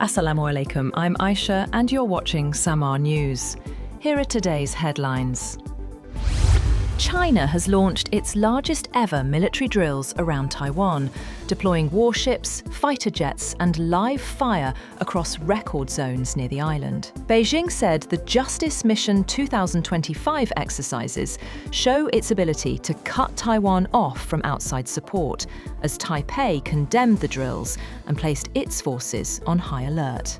Assalamu alaikum, I'm Aisha and you're watching Samaa News. Here are today's headlines. China has launched its largest ever military drills around Taiwan, deploying warships, fighter jets and live fire across record zones near the island. Beijing said the Justice Mission 2025 exercises show its ability to cut Taiwan off from outside support, as Taipei condemned the drills and placed its forces on high alert.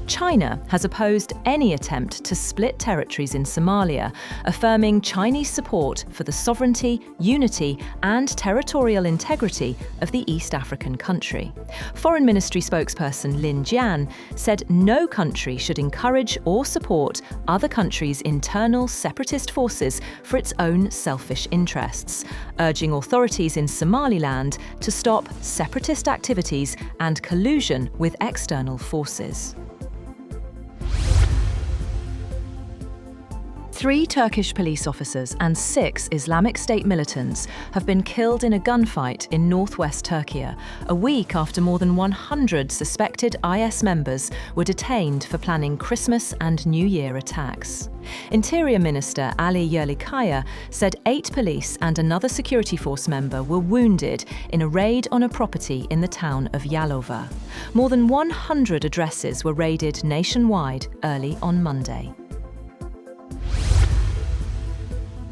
China has opposed any attempt to split territories in Somalia, affirming Chinese support for the sovereignty, unity and territorial integrity of the East African country. Foreign Ministry spokesperson Lin Jian said no country should encourage or support other countries' internal separatist forces for its own selfish interests, urging authorities in Somaliland to stop separatist activities and collusion with external forces. 3 Turkish police officers and 6 Islamic State militants have been killed in a gunfight in northwest Turkey, a week after more than 100 suspected IS members were detained for planning Christmas and New Year attacks. Interior Minister Ali Yerlikaya said 8 police and another security force member were wounded in a raid on a property in the town of Yalova. More than 100 addresses were raided nationwide early on Monday.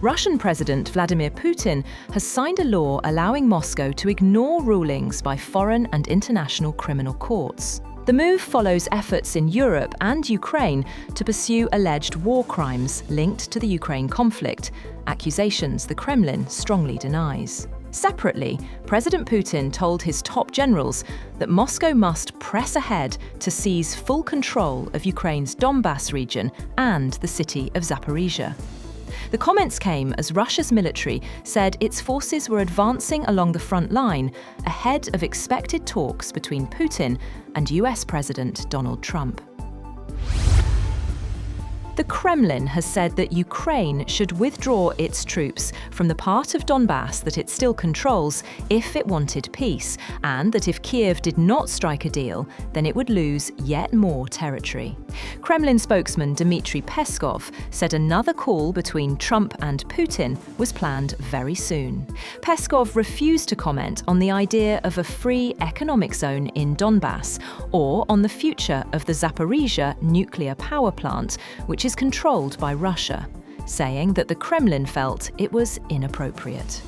Russian President Vladimir Putin has signed a law allowing Moscow to ignore rulings by foreign and international criminal courts. The move follows efforts in Europe and Ukraine to pursue alleged war crimes linked to the Ukraine conflict, accusations the Kremlin strongly denies. Separately, President Putin told his top generals that Moscow must press ahead to seize full control of Ukraine's Donbas region and the city of Zaporizhia. The comments came as Russia's military said its forces were advancing along the front line ahead of expected talks between Putin and US President Donald Trump. The Kremlin has said that Ukraine should withdraw its troops from the part of Donbas that it still controls if it wanted peace, and that if Kiev did not strike a deal, then it would lose yet more territory. Kremlin spokesman Dmitry Peskov said another call between Trump and Putin was planned very soon. Peskov refused to comment on the idea of a free economic zone in Donbas or on the future of the Zaporizhia nuclear power plant, which is controlled by Russia, saying that the Kremlin felt it was inappropriate.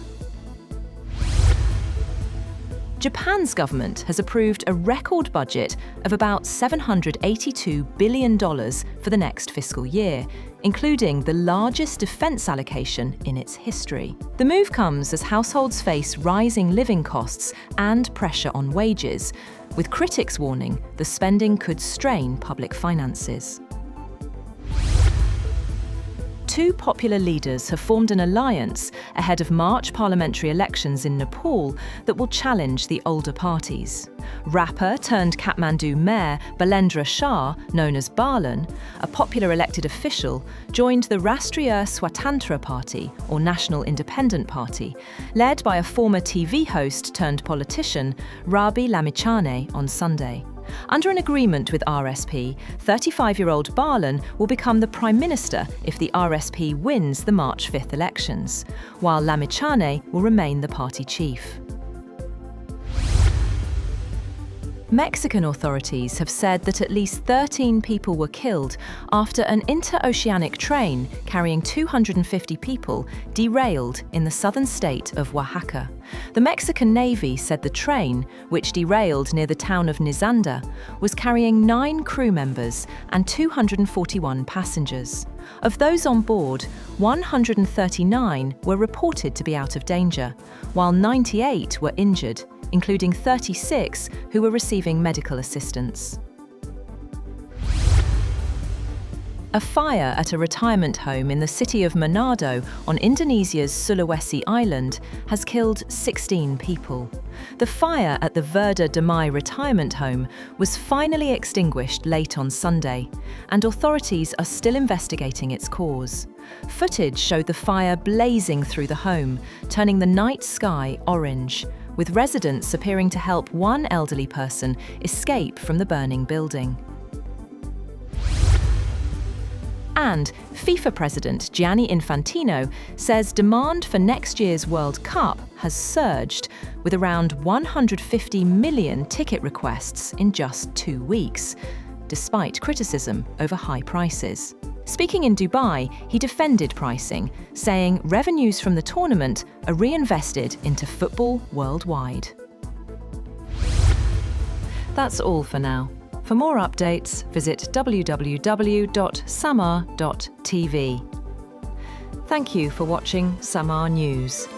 Japan's government has approved a record budget of about $782 billion for the next fiscal year, including the largest defense allocation in its history. The move comes as households face rising living costs and pressure on wages, with critics warning the spending could strain public finances. 2 popular leaders have formed an alliance ahead of March parliamentary elections in Nepal that will challenge the older parties. Rapper turned Kathmandu mayor Balendra Shah, known as Balen, a popular elected official, joined the Rastriya Swatantra Party, or National Independent Party, led by a former TV host turned politician, Rabi Lamichhane, on Sunday. Under an agreement with RSP, 35-year-old Balen will become the Prime Minister if the RSP wins the March 5th elections, while Lamichhane will remain the party chief. Mexican authorities have said that at least 13 people were killed after an interoceanic train carrying 250 people derailed in the southern state of Oaxaca. The Mexican Navy said the train, which derailed near the town of Nizanda, was carrying 9 crew members and 241 passengers. Of those on board, 139 were reported to be out of danger, while 98 were injured, including 36 who were receiving medical assistance. A fire at a retirement home in the city of Manado on Indonesia's Sulawesi island has killed 16 people. The fire at the Verda Damai retirement home was finally extinguished late on Sunday, and authorities are still investigating its cause. Footage showed the fire blazing through the home, turning the night sky orange, with residents appearing to help one elderly person escape from the burning building. And FIFA President Gianni Infantino says demand for next year's World Cup has surged, with around 150 million ticket requests in just 2 weeks, despite criticism over high prices. Speaking in Dubai, he defended pricing, saying revenues from the tournament are reinvested into football worldwide. That's all for now. For more updates, visit www.samaa.tv. Thank you for watching Samaa News.